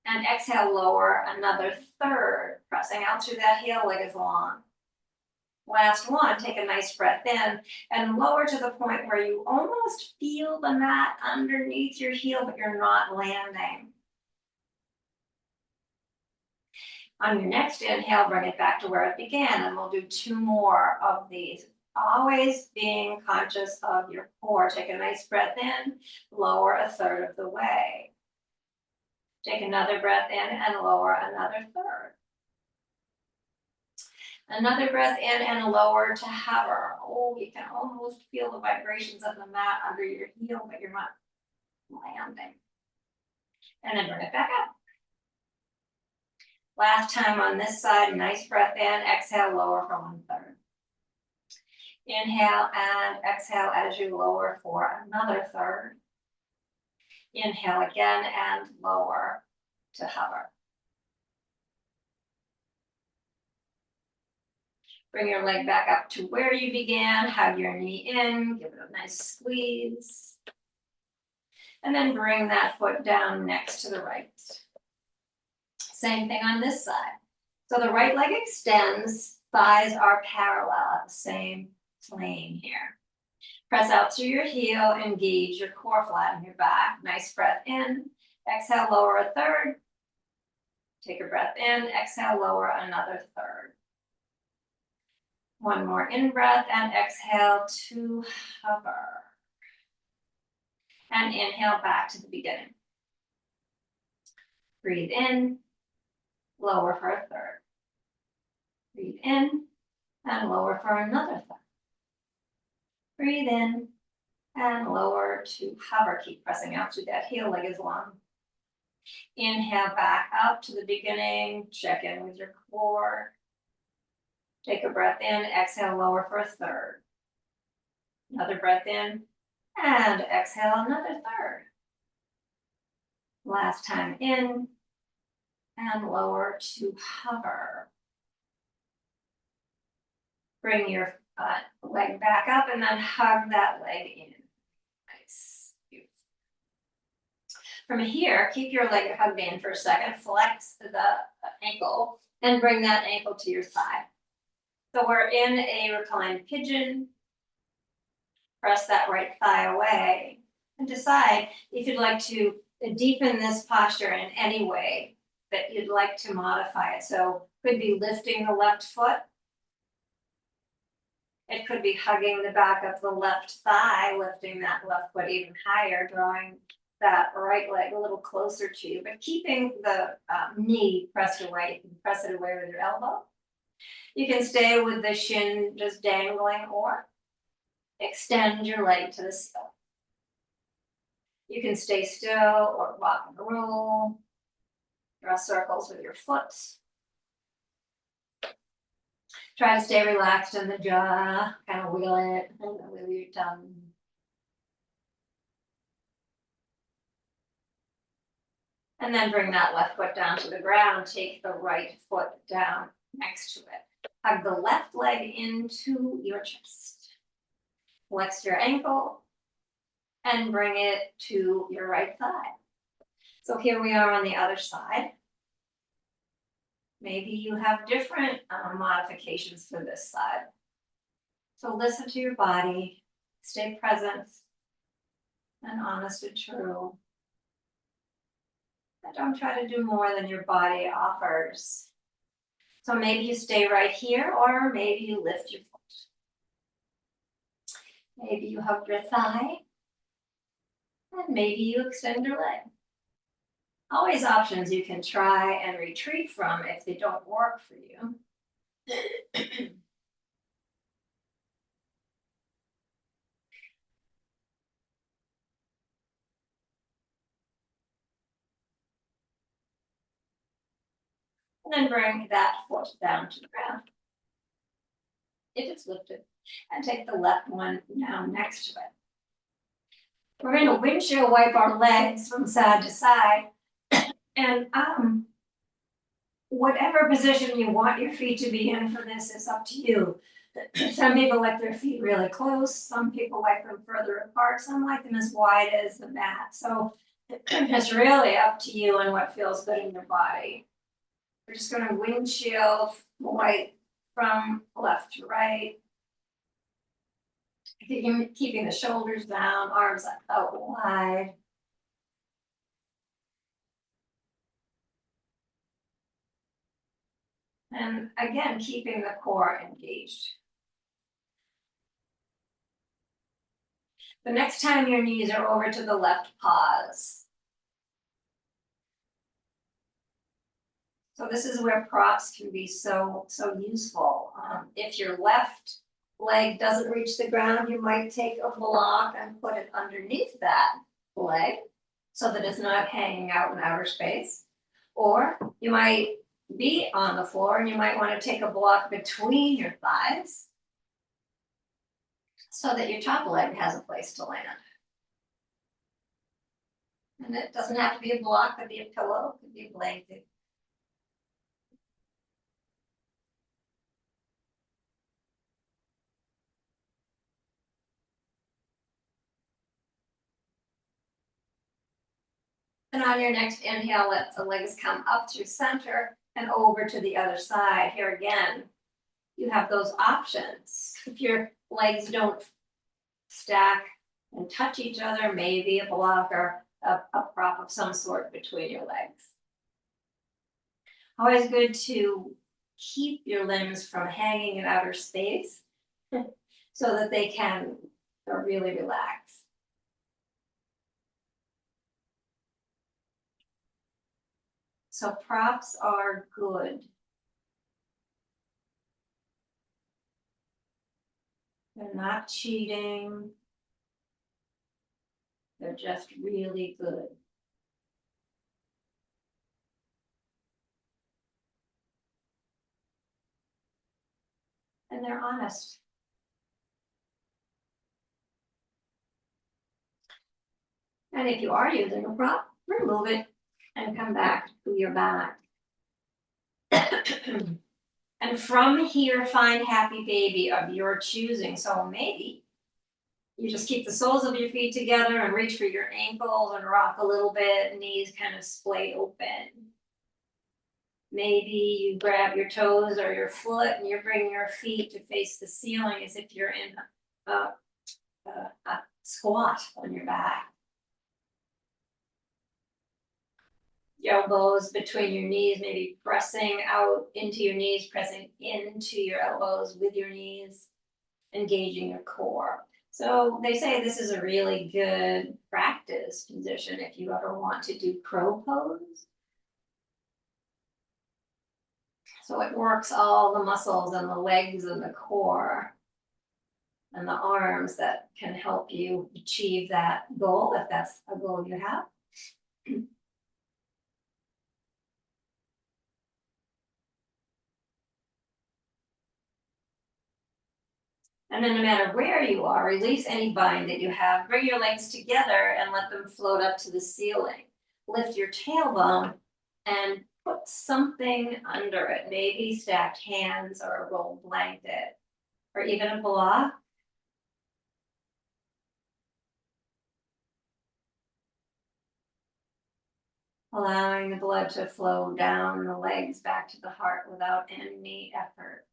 and exhale, lower another third, pressing out through that heel leg is long. Last one, take a nice breath in and lower to the point where you almost feel the mat underneath your heel, but you're not landing. On your next inhale, bring it back to where it began, and we'll do 2 more of these. Always being conscious of your core. Take a nice breath in, lower a third of the way. Take another breath in and lower another third. Another breath in and lower to hover. Oh, you can almost feel the vibrations of the mat under your heel, but you're not landing. And then bring it back up. Last time on this side, nice breath in, exhale, lower for 1/3. Inhale and exhale as you lower for another third. Inhale again and lower to hover. Bring your leg back up to where you began, hug your knee in, give it a nice squeeze. And then bring that foot down next to the right. Same thing on this side. So the right leg extends, thighs are parallel at the same plane here. Press out through your heel, engage your core, flatten your back. Nice breath in, exhale, lower a third. Take a breath in, exhale, lower another third. One more in breath and exhale to hover. And inhale back to the beginning. Breathe in, lower for a third. Breathe in and lower for another third. Breathe in and lower to hover. Keep pressing out through that heel leg is long. Inhale back up to the beginning. Check in with your core. Take a breath in, exhale, lower for a third. Another breath in and exhale another third. Last time in and lower to hover. Bring your leg back up and then hug that leg in. Nice. Beautiful. From here, keep your leg hugged in for a second. Flex the ankle and bring that ankle to your thigh. So we're in a reclined pigeon. Press that right thigh away and decide if you'd like to deepen this posture in any way that you'd like to modify it. So could be lifting the left foot. It could be hugging the back of the left thigh, lifting that left foot even higher, drawing that right leg a little closer to you, but keeping the knee pressed away. You can press it away with your elbow. You can stay with the shin just dangling or extend your leg to the sill. You can stay still or walk in a roll. Draw circles with your foot. Try to stay relaxed in the jaw, kind of wiggle it, and wiggle your tongue. And then bring that left foot down to the ground. Take the right foot down next to it. Hug the left leg into your chest. Flex your ankle and bring it to your right thigh. So here we are on the other side. Maybe you have different modifications for this side. So listen to your body, stay present and honest and true. And don't try to do more than your body offers. So maybe you stay right here, or maybe you lift your foot. Maybe you hug your thigh, and maybe you extend your leg. Always options you can try and retreat from if they don't work for you. And then bring that foot down to the ground. If it's lifted, and take the left one down next to it. We're going to windshield wipe our legs from side to side. And whatever position you want your feet to be in for this is up to you. Some people like their feet really close. Some people like them further apart. Some like them as wide as the mat. So It's really up to you and what feels good in your body. We're just gonna windshield right from left to right. Keeping the shoulders down, arms out wide. And again, keeping the core engaged. The next time your knees are over to the left, pause. So this is where props can be so useful. If your left leg doesn't reach the ground, you might take a block and put it underneath that leg so that it's not hanging out in outer space. Or you might be on the floor and you might want to take a block between your thighs so that your top leg has a place to land. And it doesn't have to be a block, it could be a pillow, it could be a blanket. And on your next inhale, let the legs come up through center and over to the other side. Here again, you have those options. If your legs don't stack and touch each other, maybe a block or a prop of some sort between your legs. Always good to keep your limbs from hanging in outer space so that they can really relax. So props are good. They're not cheating. They're just really good. And they're honest. And if you are using a prop, remove it and come back to your back. And from here, find happy baby of your choosing. So maybe you just keep the soles of your feet together and reach for your ankles and rock a little bit, knees kind of splayed open. Maybe you grab your toes or your foot and you bring your feet to face the ceiling as if you're in a squat on your back. Elbows between your knees, maybe pressing out into your knees, pressing into your elbows with your knees, engaging your core. So they say this is a really good practice position if you ever want to do crow pose. So it works all the muscles and the legs and the core and the arms that can help you achieve that goal, if that's a goal you have. And then no matter where you are, release any bind that you have, bring your legs together and let them float up to the ceiling. Lift your tailbone and put something under it, maybe stacked hands or a rolled blanket, or even a block. Allowing the blood to flow down the legs back to the heart without any effort.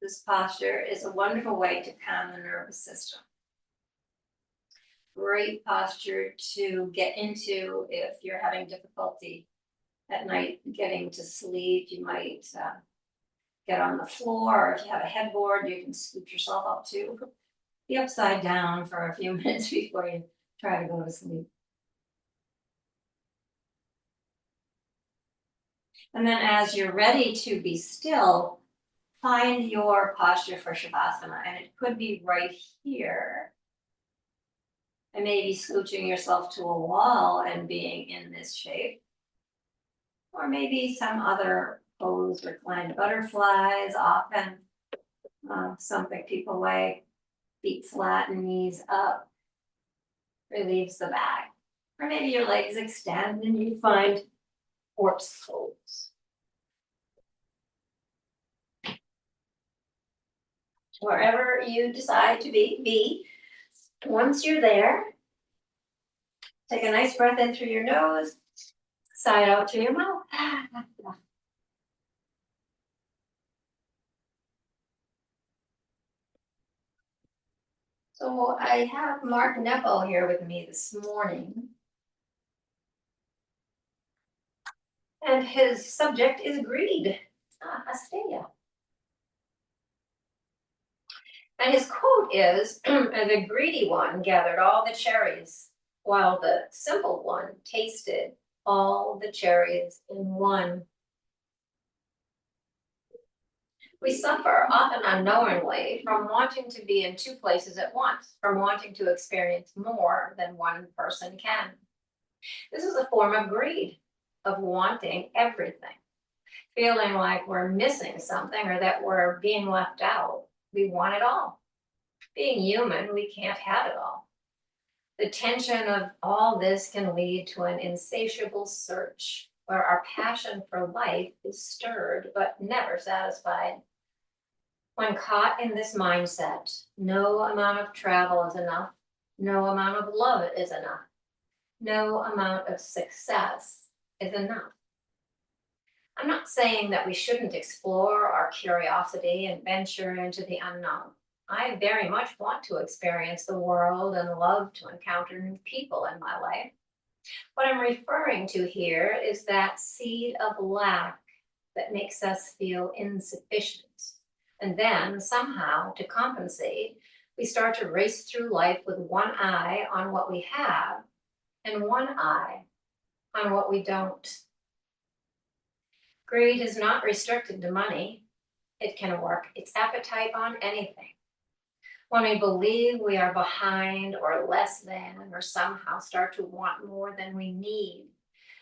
This posture is a wonderful way to calm the nervous system. Great posture to get into if you're having difficulty at night getting to sleep. You might get on the floor, or if you have a headboard, you can scoop yourself up to be upside down for a few minutes before you try to go to sleep. And then as you're ready to be still, find your posture for Shavasana, and it could be right here. And maybe scooching yourself to a wall and being in this shape. Or maybe some other pose, reclined butterflies, often something people like, feet flat and knees up, relieves the back. Or maybe your legs extend and you find corpse pose. Wherever you decide to be. Once you're there, take a nice breath in through your nose, sigh out through your mouth. So I have Mark Nepal here with me this morning. And his subject is greed, Esteya. And his quote is, the greedy one gathered all the cherries, while the simple one tasted all the cherries in one. We suffer, often unknowingly, from wanting to be in two places at once, from wanting to experience more than one person can. This is a form of greed, of wanting everything, feeling like we're missing something or that we're being left out. We want it all. Being human, we can't have it all. The tension of all this can lead to an insatiable search where our passion for life is stirred but never satisfied. When caught in this mindset, no amount of travel is enough, no amount of love is enough, no amount of success is enough. I'm not saying that we shouldn't explore our curiosity and venture into the unknown. I very much want to experience the world and love to encounter new people in my life. What I'm referring to here is that seed of lack that makes us feel insufficient. And then somehow, to compensate, we start to race through life with one eye on what we have and one eye on what we don't. Greed is not restricted to money. It can work its appetite on anything. When we believe we are behind or less than, or somehow start to want more than we need,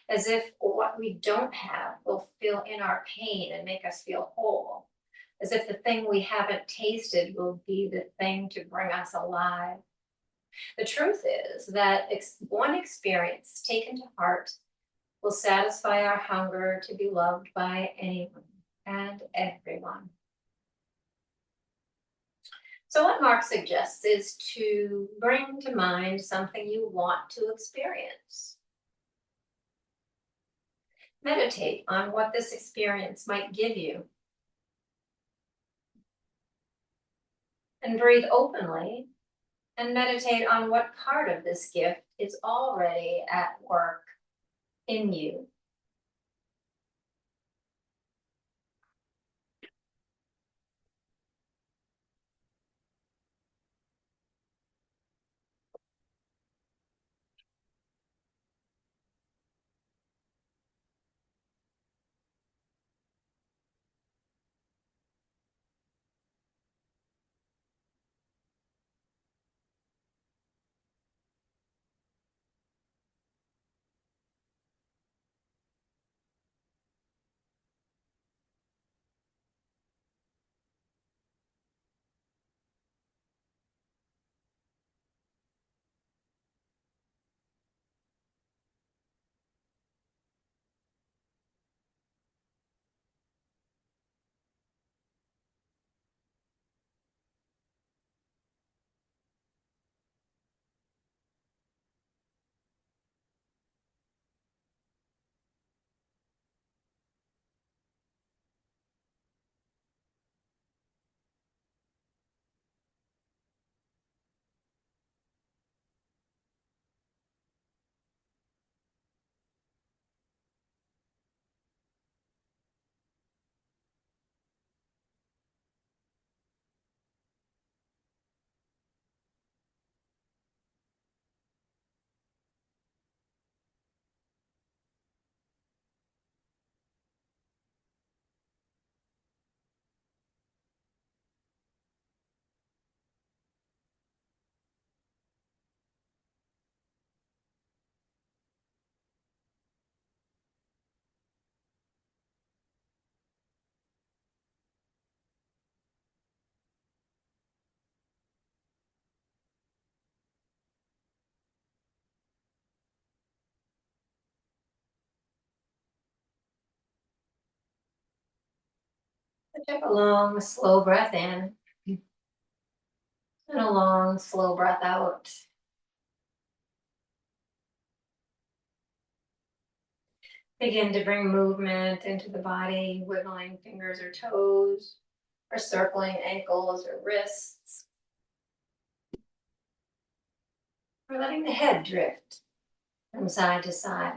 as if what we don't have will fill in our pain and make us feel whole, as if the thing we haven't tasted will be the thing to bring us alive. The truth is that one experience taken to heart will satisfy our hunger to be loved by anyone and everyone. So what Mark suggests is to bring to mind something you want to experience. Meditate on what this experience might give you. And breathe openly and meditate on what part of this gift is already at work in you. Take a long, slow breath in and a long, slow breath out. Begin to bring movement into the body, wiggling fingers or toes, or circling ankles or wrists, or letting the head drift from side to side.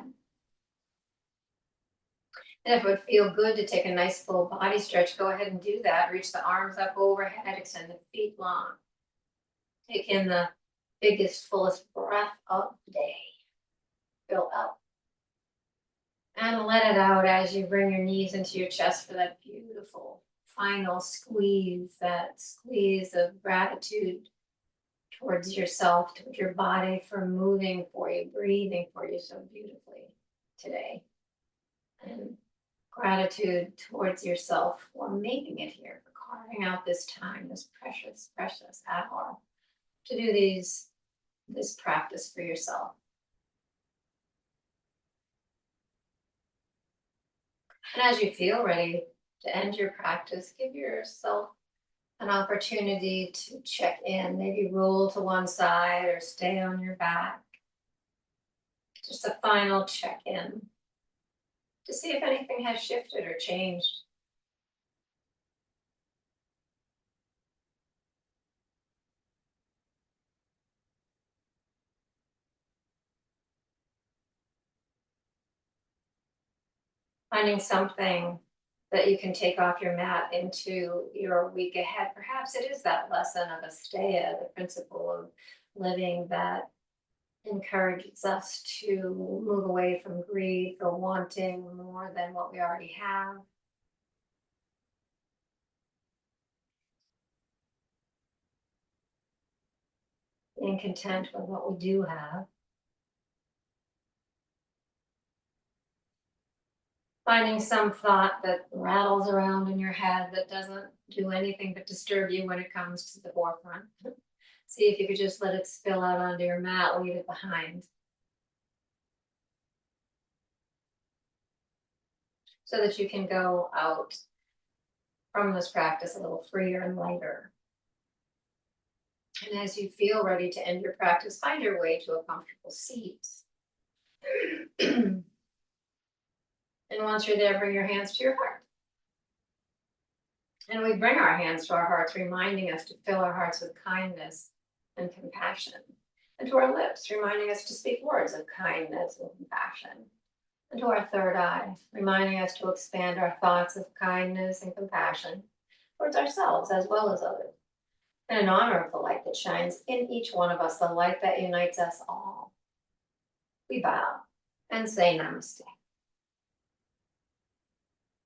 And if it would feel good to take a nice full body stretch, go ahead and do that. Reach the arms up overhead, extend the feet long. Take in the biggest, fullest breath of the day. Fill up. And let it out as you bring your knees into your chest for that beautiful final squeeze, that squeeze of gratitude towards yourself, towards your body for moving for you, breathing for you so beautifully today. And gratitude towards yourself for making it here, for carving out this time, this precious, precious hour to do this practice for yourself. And as you feel ready to end your practice, give yourself an opportunity to check in, maybe roll to one side or stay on your back. Just a final check in to see if anything has shifted or changed. Finding something that you can take off your mat into your week ahead. Perhaps it is that lesson of Esteya, the principle of living that encourages us to move away from greed for wanting more than what we already have. Being content with what we do have. Finding some thought that rattles around in your head that doesn't do anything but disturb you when it comes to the forefront. See if you could just let it spill out onto your mat, leave it behind. So that you can go out from this practice a little freer and lighter. And as you feel ready to end your practice, find your way to a comfortable seat. And once you're there, bring your hands to your heart. And we bring our hands to our hearts, reminding us to fill our hearts with kindness and compassion. And to our lips, reminding us to speak words of kindness and compassion. And to our third eye, reminding us to expand our thoughts of kindness and compassion towards ourselves as well as others. And in honor of the light that shines in each one of us, the light that unites us all, we bow and say namaste.